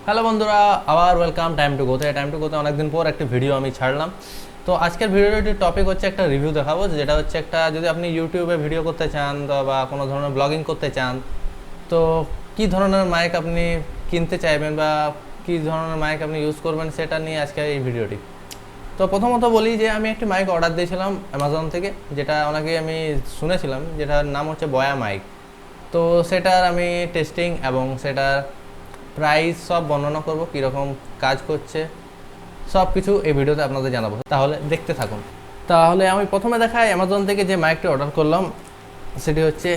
Hello বন্ধুরা, আবার welcome time to গোতে অনেকদিন পর একটা ভিডিও আমি ছাড়লাম। তো আজকের ভিডিওটির টপিক হচ্ছে একটা রিভিউ দেখাবো, যেটা হচ্ছে একটা যদি আপনি ইউটিউবে ভিডিও করতে চান বা কোনো ধরনের ব্লগিং করতে চান, তো কী ধরনের মাইক আপনি কিনতে চাইবেন বা কী ধরনের মাইক আপনি ইউজ করবেন সেটা নিয়ে আজকের এই ভিডিওটি। তো প্রথমত বলি যে আমি একটি মাইক অর্ডার দিয়েছিলাম অ্যামাজন থেকে, যেটা ওনাকে আমি শুনেছিলাম, যেটার নাম হচ্ছে বয়া মাইক। তো সেটার আমি টেস্টিং এবং সেটার প্রাইস সব বর্ণনা করব, কীরকম কাজ করছে সব কিছু এই ভিডিওতে আপনাদের জানাবো, তাহলে দেখতে থাকুন। তাহলে আমি প্রথমে দেখাই অ্যামাজন থেকে যে মাইকটি অর্ডার করলাম, সেটি হচ্ছে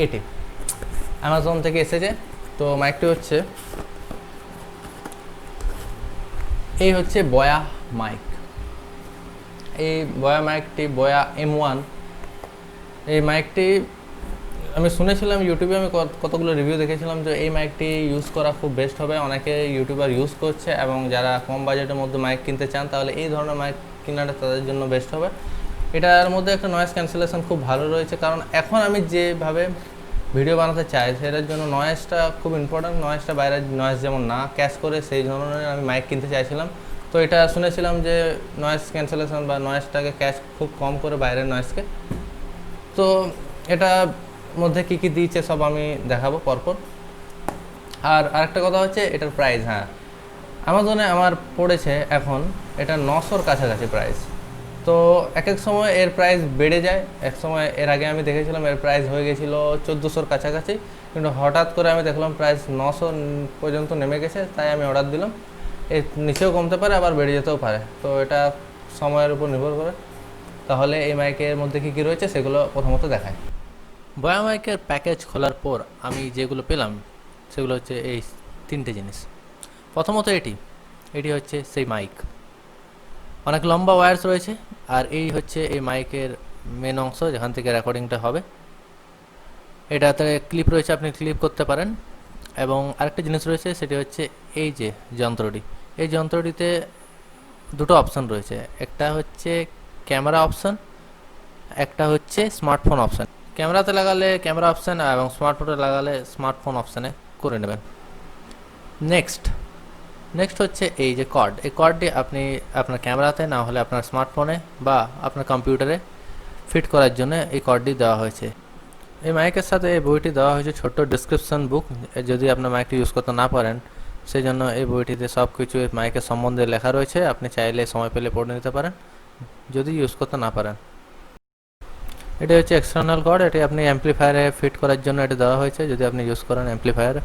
এটি অ্যামাজন থেকে এসেছে। তো মাইকটি হচ্ছে এই হচ্ছে বয়া মাইক। এই বয়া মাইকটি বয়া M1। এই মাইকটি আমি শুনেছিলাম ইউটিউবে, আমি কতগুলো রিভিউ দেখেছিলাম যে এই মাইকটি ইউজ করা খুব বেস্ট হবে, অনেকে ইউটিউবার ইউজ করছে, এবং যারা কম বাজেটের মধ্যে মাইক কিনতে চান তাহলে এই ধরনের মাইক কেনাটা তাদের জন্য বেস্ট হবে। এটার মধ্যে একটা নয়েজ ক্যান্সেলেশন খুব ভালো রয়েছে, কারণ এখন আমি যেভাবে ভিডিও বানাতে চাই সেটার জন্য নয়েজটা খুব ইম্পর্ট্যান্ট। নয়েজটা বাইরের নয়েজ যেমন না ক্যাচ করে, সেই ধরনের আমি মাইক কিনতে চাইছিলাম। তো এটা শুনেছিলাম যে নয়েজ ক্যান্সেলেশন বা নয়েজটাকে ক্যাচ খুব কম করে বাইরের নয়েজকে। তো এটা মধ্যে কী কী দিয়েছে সব আমি দেখাবো পরপর। আর আরেকটা কথা হচ্ছে এটার প্রাইস। হ্যাঁ, অ্যামাজনে আমার পড়েছে এখন এটা 900-র কাছাকাছি প্রাইস। তো এক এক সময় এর প্রাইস বেড়ে যায়, এক সময় এর আগে আমি দেখেছিলাম এর প্রাইস হয়ে গেছিলো 1400-র কাছাকাছি, কিন্তু হঠাৎ করে আমি দেখলাম প্রাইস 900 পর্যন্ত নেমে গেছে, তাই আমি অর্ডার দিলাম। এর নিচেও কমতে পারে, আবার বেড়ে যেতেও পারে, তো এটা সময়ের উপর নির্ভর করে। তাহলে এই মাইকের মধ্যে কী কী রয়েছে সেগুলো প্রথমত দেখায়। বয়া মাইকের প্যাকেজ খোলার পর আমি যেগুলো পেলাম সেগুলো হচ্ছে এই তিনটে জিনিস। প্রথমত এটি হচ্ছে সেই মাইক, অনেক লম্বা ওয়্যারস রয়েছে, আর এই হচ্ছে এই মাইকের মেন অংশ যেখান থেকে রেকর্ডিংটা হবে। এটাতে ক্লিপ রয়েছে, আপনি ক্লিপ করতে পারেন। এবং আরেকটা জিনিস রয়েছে, সেটি হচ্ছে এই যে যন্ত্রটি, এই যন্ত্রটিতে দুটো অপশান রয়েছে, একটা হচ্ছে ক্যামেরা অপশান, একটা হচ্ছে স্মার্টফোন অপশান। ক্যামেরাতে লাগালে ক্যামেরা অপশান এবং স্মার্টফোনে লাগালে স্মার্টফোন অপশানে করে নেবেন। নেক্সট হচ্ছে এই যে কর্ড, এই কর্ডটি আপনি আপনার ক্যামেরাতে না হলে আপনার স্মার্টফোনে বা আপনার কম্পিউটারে ফিট করার জন্য এই কর্ডটি দেওয়া হয়েছে। এই মাইকের সাথে এই বইটি দেওয়া হয়েছে ছোট্ট ডিসক্রিপশন বুক, যদি আপনার মাইকটি ইউজ করতে না পারেন সেই জন্য এই বইটিতে সব কিছু মাইকের সম্বন্ধে লেখা রয়েছে, আপনি চাইলে সময় পেলে পড়ে নিতে পারেন যদি ইউজ করতে না পারেন। এটা হচ্ছে এক্সটার্নাল কর্ড, এটি আপনি অ্যাম্পলিফায়ারে ফিট করার জন্য এটা দেওয়া হয়েছে যদি আপনি ইউজ করেন অ্যাম্পলিফায়ারে।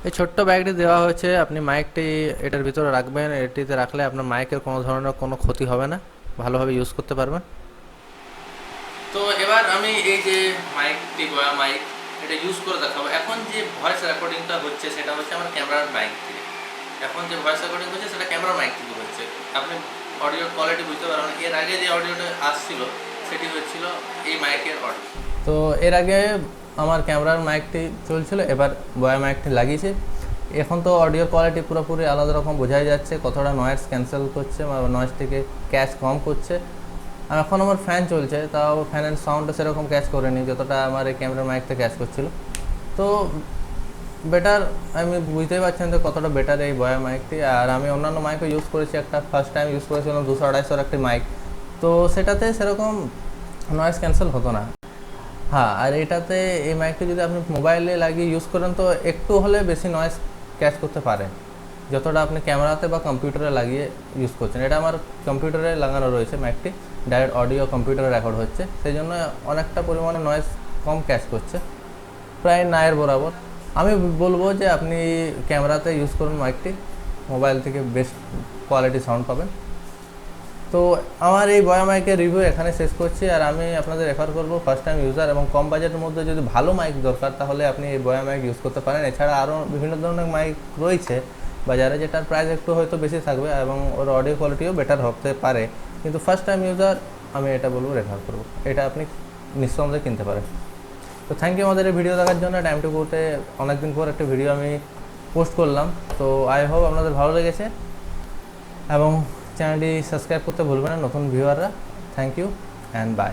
এই ছোট্ট ব্যাগটি দেওয়া হয়েছে, আপনি মাইকটি এটার ভিতরে রাখবেন, এটিতে রাখলে আপনার মাইকের কোনো ধরনের কোনো ক্ষতি হবে না, ভালোভাবে ইউজ করতে পারবেন। তো এবার আমি এই যে মাইকটি বয়া মাইক এটা ইউজ করে দেখাবো। এখন যে ভয়েস রেকর্ডিংটা হচ্ছে সেটা হচ্ছে আমার ক্যামেরার মাইক থেকে, এখন যে ভয়েস রেকর্ডিং হচ্ছে সেটা ক্যামেরার মাইক থেকে হচ্ছে, আপনি অডিও কোয়ালিটি বুঝতে পারবেন। এর আগে যে অডিওটা আসছিল সেটি হচ্ছিল এই মাইকের অডিও। তো এর আগে আমার ক্যামেরার মাইকটি চলছিল, এবার বয়া মাইকটি লাগিয়েছে। এখন তো অডিও কোয়ালিটি পুরোপুরি আলাদা রকম বোঝাই যাচ্ছে, কতটা নয়েজ ক্যান্সেল করছে বা নয়েজ থেকে ক্যাচ কম করছে। এখন আমার ফ্যান চলছে, তাও ফ্যানের সাউন্ডটা সেরকম ক্যাচ করেনি যতটা আমার এই ক্যামেরার মাইকতে ক্যাচ করছিল। তো বেটার, আমি বুঝতেই পারছেন তো কতটা বেটার এই বয়া মাইকটি। আর আমি অন্যান্য মাইকও ইউজ করেছি, একটা ফার্স্ট টাইম ইউজ করেছিলাম 200-250-র একটি মাইক, তো সেটাতে সেরকম নয়েজ ক্যান্সেল হতো না। হ্যাঁ, আর এটাতে এই মাইকটি যদি আপনি মোবাইলে লাগিয়ে ইউজ করেন তো একটু হলে বেশি নয়েজ ক্যাচ করতে পারে যতটা আপনি ক্যামেরাতে বা কম্পিউটারে লাগিয়ে ইউজ করছেন। এটা আমার কম্পিউটারে লাগানো রয়েছে মাইকটি, ডাইরেক্ট অডিও কম্পিউটারে রেকর্ড হচ্ছে, সেই জন্য অনেকটা পরিমাণে নয়েজ কম ক্যাচ করছে, প্রায় নায়ের বরাবর। আমি বলবো যে আপনি ক্যামেরাতে ইউজ করুন মাইকটি, মোবাইল থেকে বেস্ট কোয়ালিটি সাউন্ড পাবেন। তো আমার এই বয়া মাইকের রিভিউ এখানে শেষ করছি, আর আমি আপনাদের রেফার করবো ফার্স্ট টাইম ইউজার এবং কম বাজেটের মধ্যে যদি ভালো মাইক দরকার তাহলে আপনি এই বয়া মাইক ইউজ করতে পারেন। এছাড়া আরও বিভিন্ন ধরনের মাইক রয়েছে বাজারে, যেটার প্রাইস একটু হয়তো বেশি থাকবে এবং ওর অডিও কোয়ালিটিও বেটার হতে পারে, কিন্তু ফার্স্ট টাইম ইউজার আমি এটা বলবো রেফার করবো, এটা আপনি নিঃসন্দেহে কিনতে পারেন। তো থ্যাংক ইউ আমাদের এই ভিডিও দেখার জন্য। টাইম টু গোতে অনেকদিন পর একটা ভিডিও আমি পোস্ট করলাম, তো আই হোপ আপনাদের ভালো লেগেছে, এবং চ্যানেলটি সাবস্ক্রাইব করতে ভুলবেন না নতুন ভিউয়াররা। Thank you and by.